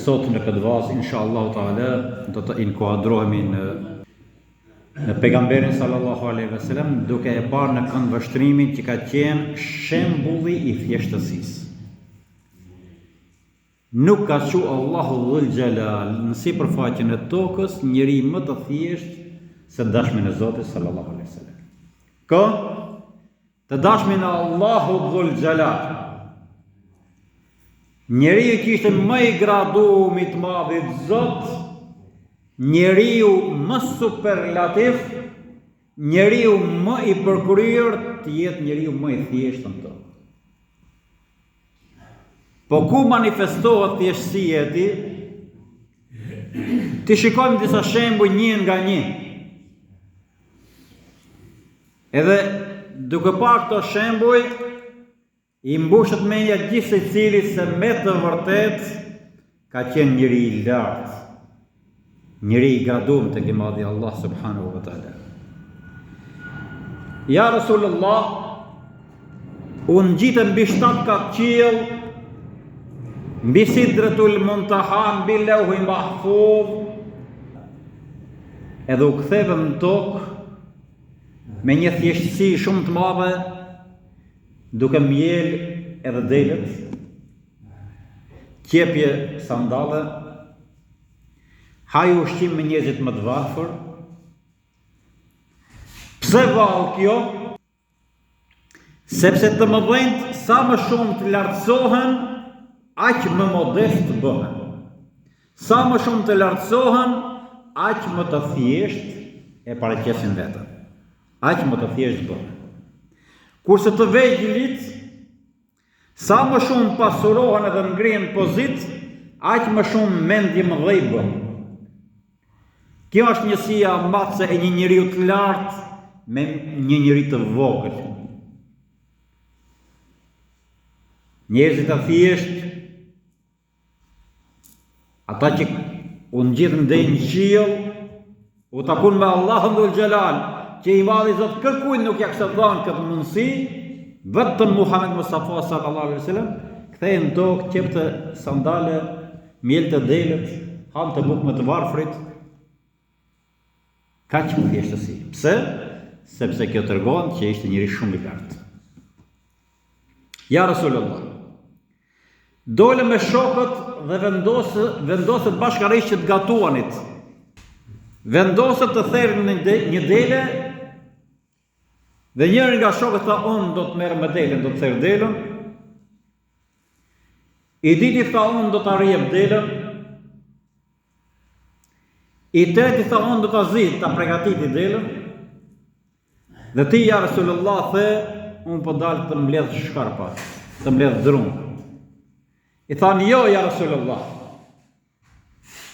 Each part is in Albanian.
sot në këtë vazë, inshallah ta'ala, do të inkuadrohemi në pejgamberin sallallahu alaihi wasallam, duke e parë në këndvështrimin që ka qenë shembulli i thjeshtësisë. Nuk ka që Allahu Dhul Gjelal në sipërfaqen e tokës njëri më të thjesht se dashmin e Zotit sallallahu alaihi wasallam. Ka të dashmin e Allahu Dhul Gjelal. Njeriu që ishte më i graduar i të madhit Zot, njeriu më superlativ, njeriu më i përkryer të jetë njeriu më i thjeshtë në tokë. Po ku manifestohet thjeshtësia e tij? Ti shikojmë disa shembuj një nga një. Edhe duke parë këto shembuj, i mbushet mendja gjithë secili se me të vërtet ka qenë njëri i lartë, njëri i graduar tek i madhi Allah subhanahu wa taala. Ja Rasulullah, unë gjitëm mbi 7 katë qiell, mbi Sidratul Muntaha, mbi Lauhi Mahfuz, edhe u ktheva në tokë me një thjeshtësi shumë të madhe, duke mjel edhe delet, qepje sandalle, haj ushqim me njerëzit më të varfër. Pse vallë kjo? Sepse të mëdhenjt sa më shumë të lartësohen, aq më modest bëhen. Sa më shumë të lartësohen, aq më të thjesht e paraqesin vetën. Aq më të thjesht bëhen. Kurse të vegjëlit, sa më shumë pasurohen edhe ngrihen pozit, aq më shumë mendje mëdhej bën. Kjo është njësia matëse e një njeriu të lartë me një njeri të vogël. Njerëzit të thjesht, ata që u ngjitën deri në qiell, u takun me Allahun Dhul Gjelal, që i madhi Zot kërkujt nuk ja kishte dhënë këtë mundësi, vetëm Muhammed Mustafa sallallahu alaihi wasallam kthehej në tokë, qepte sandale, mjelte delet, hante bukë me të varfrit. Kaq më thjeshtësi. Pse? Sepse kjo tregon që ishte njëri shumë i lartë. Ja Rasulullah, dole me shokët dhe vendosët bashkërisht që të gatuanit. Vendosët të therrën në një dele, dhe njëri nga shokët tha unë do të merr me delen, do të therr delen. I diti tha unë do të arrijep delen. I treti tha unë do të zgjidh, ta përgatiti delen. Dhe ti ja Rasulullah the, unë po dal të mbledh shkarpa, të mbledh drum. I thanë, jo, ja Rasulullah,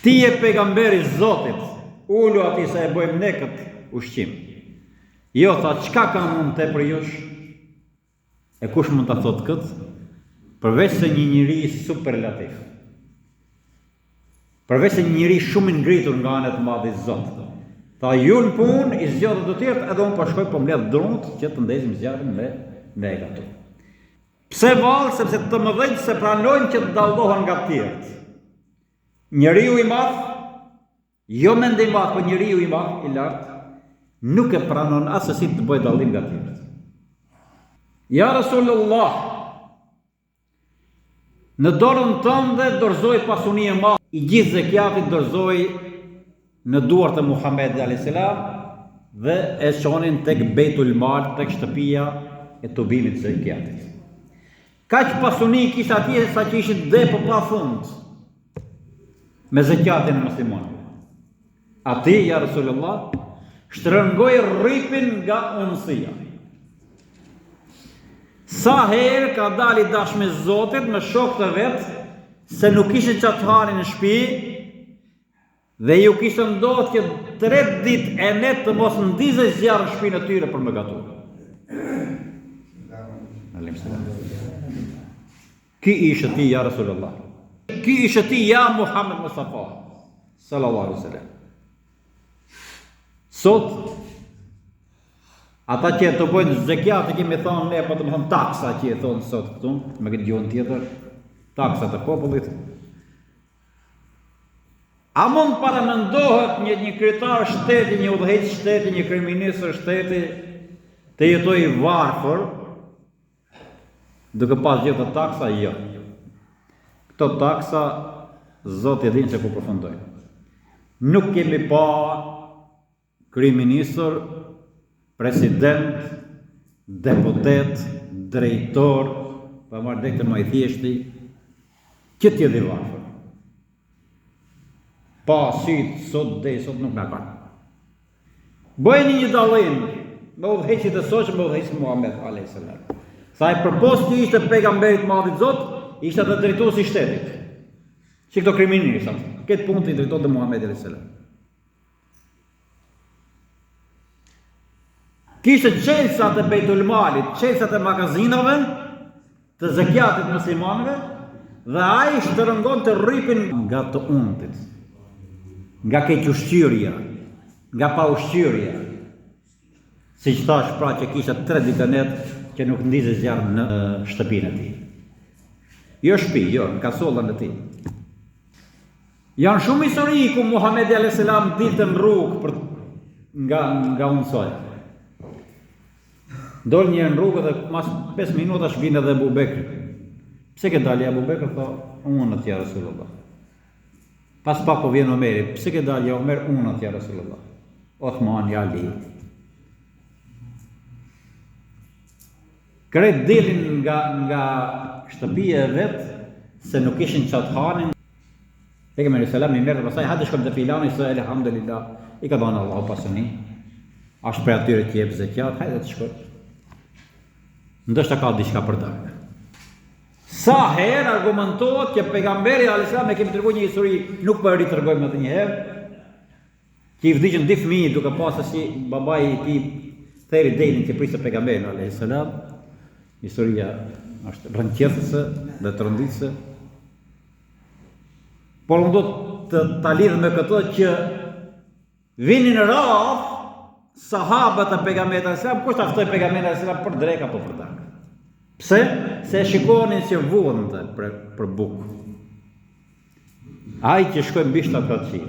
ti je pejgamberi Zotit, ulu ati se e bëjmë ne këtë ushqim. Jo, tha, qka ka mund të për jush? E kush mund të thotë këtë? Përveç se një njëri superlativ. Përveç se një njëri shumë ngritur nga anet madhi Zotit. Tha, ju në punë, i zgjodhët do tjertë, edhe unë përshkoj për mbledh drunët, që të ndezim zjarën me e gatu. Pse vallë? Sepse të mëdhenjt se pranojnë që të dallohen nga të tjerët. Njeriu i madh, jo mendje i madh, por njeriu i madh i lartë, nuk e pranon asesi të bëjë dallim nga të tjerët. Ja Rasulullah, në dorën tënde dorëzoi pasuni e madhe, i gjithë zekiatit dorëzoi në duart e Muhamedit alayhis salam dhe e çonin tek Beitul Mal, tek shtëpia e Tubimit të zekiatit. Kaq pasuni kisha atje sa që ishin depë pa fund me zekiatin e muslimanëve. Ati, ja Rasulullah, shtrëngoi rripin nga unësia. Sa herë ka dali dashme Zotit me shokët e vet se nuk kishin çat hanin në shtëpi dhe ju kishte ndodhur që 3 ditë e net të mos ndizej zjarri në shtëpinë e tyre për me gatuar. Ki ishe ti, ja Rasulullah. Ki ishe ti, ja Muhammed Mustafa sallallahu alaihi wasallam. Sot, ata që të bojnë zekiat, e kemi thonë ne, po të më thonë taksa që e thonë sot këtu, me këtë gjuhën tjetër, taksat e popullit. A mund paramendohet një kryetar shteti, një udhëheqës shteti, një kryeministër shteti të jetojë varfër duke pas gjithë të taksa? Jo. Këto taksa, Zoti e din se ku përfundojnë. Nuk kemi pa kryeministër, president, deputet, drejtor, pa marrë drejtë më i thjeshti, që t'jedhi varfër. Pa sytë, sot nuk nga kanë. Bëjni një dallim me udhëheqësit e sotshëm me udhëheqësin Muhammed a.s. Sa i përpost që ishte pejgamberit madhit Zot, ishte edhe drejtuesi i shtetit. Që këto kryeministra, këtë punë të i drejtonte Muhamedi a.s. Kishte çelësat e Beitul Malit, çelësat e magazinave, të zakiatit muslimanëve, dhe ai shtrëngonte rrypin nga të untit, nga kequshqyrja, nga paushqyrja. Siç thash pra që kishte 3 ditë net që nuk ndizë zjarr në shtëpinë e tij. Jo shtëpi, jo, në kasollën e tij. Janë shumë histori ku Muhamedi a.s. dilte në rrugë nga unësoja. Dol një në rrugë dhe mas 5 minutash vjen edhe Abu Bekri. Pse ke dalë Abu Bekri? Tha, unë atje Rasulullah. Pas pak po vjen Omeri. Pse ke dalë Omer? Unë atje Rasulullah. Othmani, Ali. Kret dilin nga shtëpia e vet se nuk ishin çat hanin. Pejgamberi selam i merr pastaj hajde shkojmë te filani se elhamdulillah i ka dhënë Allahu pasuni. Ashtë për atyre që jep zakat, hajde të shkoj. Ndoshta ka diçka për ta. Sa herë argumentohet që pejgamberi alayhis salam e kemi treguar një histori, nuk po e ritregojmë atë një herë. Që i vdiqën 2 fëmijë duke pasur si babai i tij theri delin që priste pejgamberin alayhis salam. Historia është rëndësishme dhe të rëndësishme. Por unë do të ta lidh me këtë që vinin në radhë sahabët e pejgamberit alayhis salam, kush ta ftoi pejgamberin alayhis salam për drek apo për dak. Pse? Se shikonin që vuante për bukë. Ai që shkoi mbi shtatratësi.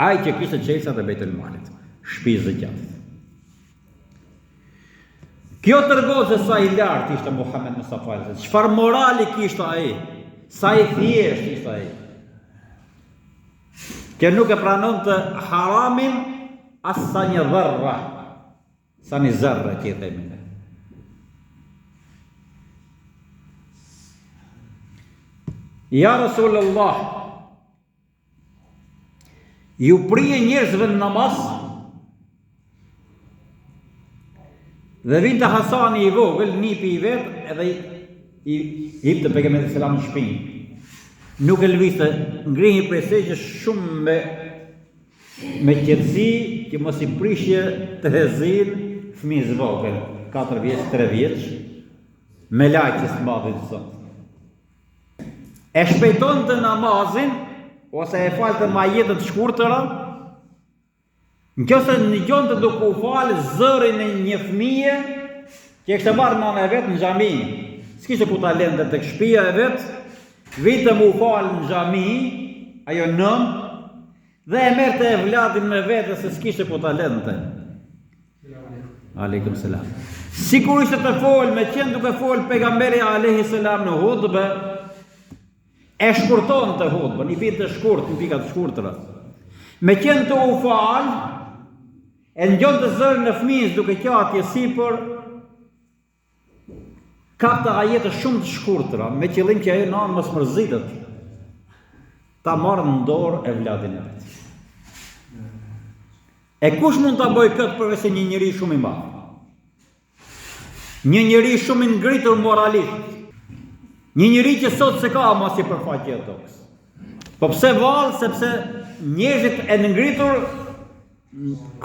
Ai që kishte çelësat e Beitul Malit, shtëpisë së zakiatit. Kjo tregon se sa i lartë ishte Muhammed Mustafa alayhis salam. Çfarë morali kishte ai? Sa i thjeshtë ishte ai. Që nuk e pranonte haramin as sa një dharra, sa një zarra që i themi. Ja Rasulullah, ju prije njerëzve në namaz dhe vinte Hasani i vogël, nipi i vet, edhe i hipte pejgamberit selam në shpinë. Nuk e lëvizte, ngrihi prej seqës shumë me qetësi që mos i prishje trezin fëmijës vogël, 4 vjeç, 3 vjeç, me laqës të madhit sot. E shpejtonte namazin ose e falte ma jetët shkurtëra, nëse dëgjonte duke u falë zërin e një fëmije që e kishte marrë nëna e vet në xhami. S'kishte ku ta lënte tek shtëpia e vet, vitëm u falë në xhami, ajo nën, dhe e merrte vladin me vete se s'kishte ku ta lënte. Aleikum selam. Sikur ishte të folë, me qenë duke folë pejgamberi alayhis salam në hutbe, e shkurton të hutbën, i binte shkurt, në pikat shkurtëra. Me qenë të u falë, e ngjon të zërin në fëmijës duke qatje sipër, kapte ajete shumë të shkurtëra, me qëllim që ajo nanë mos mërzitet, ta marrë në dorë e vladin e vet. E kush mund ta bëjë këtë përveç se një njeri shumë i madh? Një njeri shumë i ngritur moralisht. Një njeri që sot se ka mos i përfaqe e tokës. Po pse vallë? Sepse njerëzit e ngritur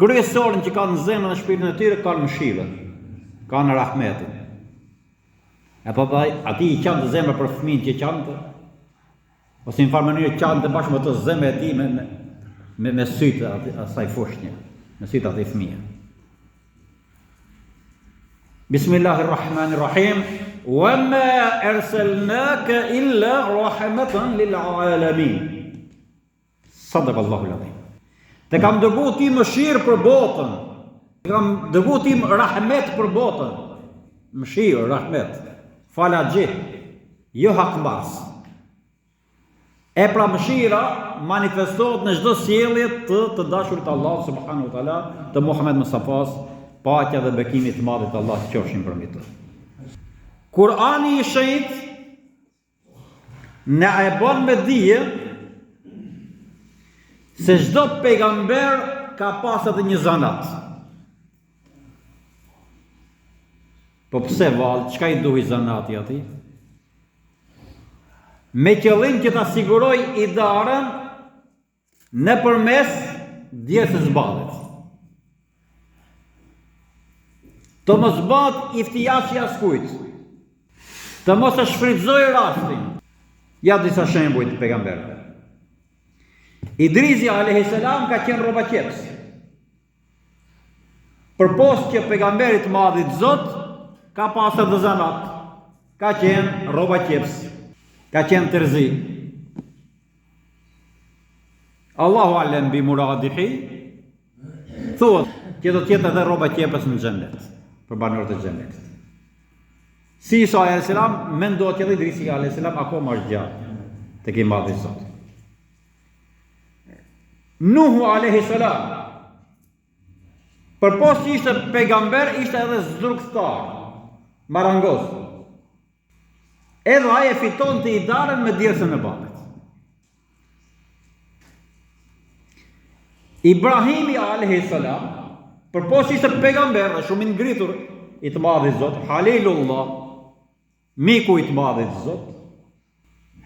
kryesorën që kanë në zemrën e shpirtin e tyre kanë mëshirën, kanë rahmetin. E po ati i qante zemrë për fëmijën që qante, ose në farë mënyrë qante bashkë me të zemrë e ti me sytë asaj fushnje, me sytë ati fëmijë. Bismillahirrahmanirrahim. Wa ma arsalnaka illa rahmatan lil alamin. Sadaqallahu l-azim. Te kam dërguar ti mëshirë për botën. Te kam dërguar ti rahmet për botën. Mëshirë, rahmet. Falaxhi, jo hakmbas. E pra mëshira manifestohet në çdo sjellje të dashurit Allah subhanahu wa taala, të Muhammed Mustafas, paqja dhe bekimi të madh të Allah qofshin përmbi të. Kurani i shenjtë na e bën me dije se çdo pejgamber ka pas edhe një zanat. Po pse vallë, çka i duhi zanati atij? Me qëllim që ta siguroj idarën nëpërmes djesës ballet. Të mos bëhet iftijaçi askujt. Të mos e shfrytëzoj rastin. Ja disa shembuj të pejgamberëve. Idrisi alayhis salam ka qenë rroba qeps. Përpos që pejgamberit madhit Zot ka pasur dhe zanat. Ka qenë rroba qeps. Ka qenë tërzi. Allahu alem bi muradihi, thuhet që do tjetë edhe rroba qepës në xhennet, për banorët e xhennetit. Si Isa alayhis salam mendohet që Idrisi alayhis salam akoma është gjatë tek i madhi Zot. Nuhu alayhis salam, përpos që ishte pejgamber, ishte edhe zdruktar, marangos. Edhe ai e fiton të idarën me djersën e ballet. Ibrahimi alayhis salam, përpos ishte pejgamber dhe shumë i ngritur i të madhit Zot, Halilullah, miku i të madhit Zot.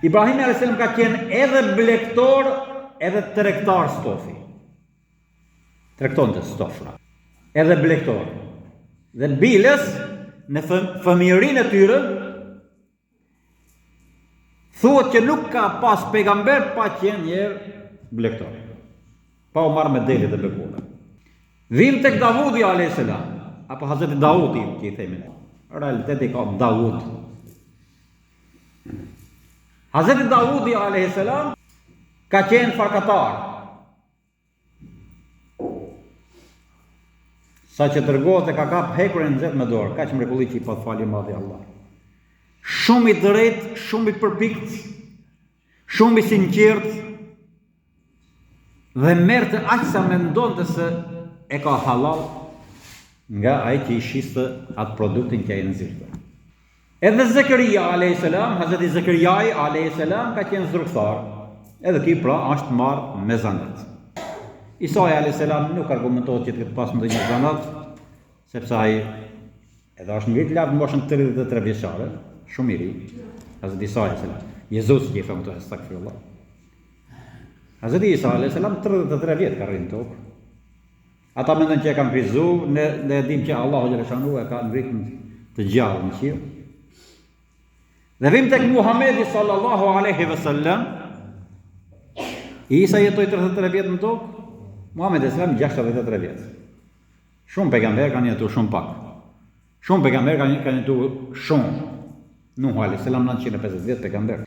Ibrahimi alayhis salam ka qenë edhe blektor, edhe tregtar stofi. Tregtonte stofra. Edhe blektor. Dhe biles në fëmijërinë e tyre thuhet që nuk ka pas pejgamber pa qenë njerë blektor. Pa u marrë me delit e bekura. Vim tek Davudi alayhis salam, apo Hazreti Davudi që i themi ne. Realiteti ka Davud. Hazreti Davudi alayhis salam ka qenë farkatar. Sa që tërgohet e ka kap hekurin nxehtë me dorë, kaq mrekulli që i pa falje madhi Allah. Shumë i drejt, shumë i përpikt, shumë i sinqert, dhe merrte aq sa mendonte se e ka halal nga ai që i shiste atë produktin që ai nxirrte. Edhe Zakaria alayhis salam, Hazreti Zakariai alayhis salam ka qenë zdruktar. Edhe ky pra është marrë me zanat. Isa alayhis salam nuk argumentohet që të ketë pas ndonjë zanat, sepse ai edhe është ngrit lart në moshën 33 vjeçare. Shumë i ri, Hazreti Isa alayhis salam. Jezus që i thëmë të astagfirullah. Hazreti Isa alayhis salam 33 vjet ka rrinë tokë. Ata mendojnë që e kanë krizu, ne dim që Allahu xhaleshanu e ka ngritën të gjallë në qiell. Dhe vim tek Muhamedi sallallahu alaihi wasallam. Isa jetoi 33 vjet në tokë, Muhamedi sallallahu 63 vjet. Shumë pejgamber kanë jetuar shumë pak. Shumë pejgamber kanë jetuar shumë. Nuhu alayhis salam 950 vjet pejgamber.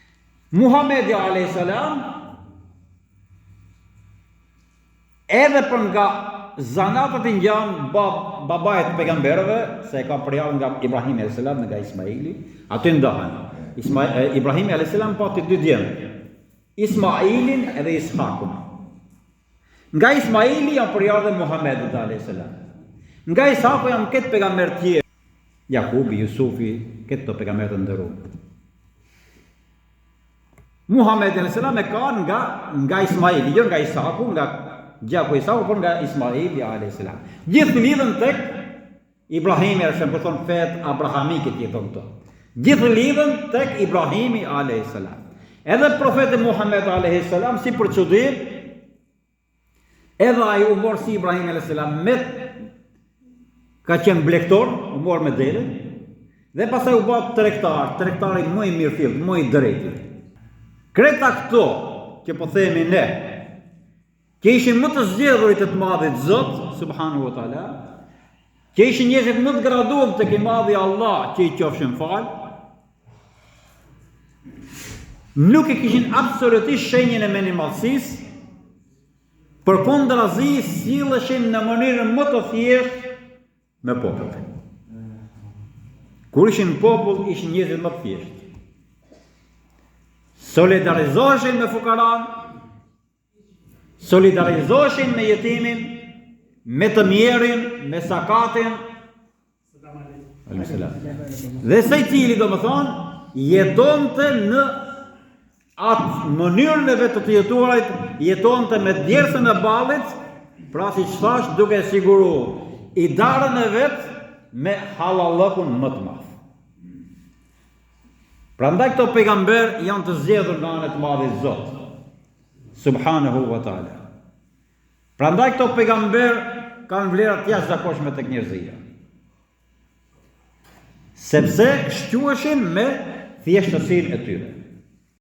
Muhamedi alayhis salam edhe për nga zanatët i ngjan babait pejgamberëve, se e ka përjallë nga Ibrahimi alayhis salam nga Ismaili, aty ndahen. Ibrahimi alayhis salam pati dy djemë, Ismailin edhe Ishakun. Nga Ismaili janë përjallë dhe Muhamedit alayhis salam. Nga Ishaku janë këtë pejgamber tjerë, Jakubi, Jusufi, këtë pejgamber të nderuar. Muhamedi alayhis salam e ka nga Ismaili, jo nga Ishaku, nga gjaku Ishaku, por nga Ismaili alayhis salam. Gjithë lidhen tek Ibrahimi alayhis salam, për thonë fet abrahamike që i thonë këto. Gjithë lidhen tek Ibrahimi alayhis salam. Edhe profeti Muhammed alayhis salam, si për çudi, edhe ai u mor si Ibrahimi alayhis salam me ka qenë blektor, u mor me dele, dhe pastaj u bë tregtari më i mirëfillt, më i drejtë. Kreta këto që po themi ne, që ishin më të zgjedhurit të madhit Zot, subhanahu wa taala, që ishin njerëzit më të graduar tek i madhi Allah, që i qofshin fal, nuk e kishin absolutisht shenjën e minimalësisë, Përkundrazi silleshin në mënyrën më të thjeshtë me popullin. Kur ishin popull, ishin njerëz më të thjeshtë. Solidarizoheshin me fukaran, solidarizoheshin me jetimin, me të mjerin, me sakatin. Dhe secili, domethënë, jetonte në atë mënyrën e vetë të jetuarit, jetonte me djersën e ballit, pra si që thash, duke siguru i darën e vetë me halallëkun më të madh. Prandaj këto pejgamber janë të zgjedhur nga ana e Madhit Zot, subhanahu wa taala. Prandaj këto pejgamber kanë vlera të jashtëzakonshme tek njerëzia. Sepse shquheshin me thjeshtësinë e tyre.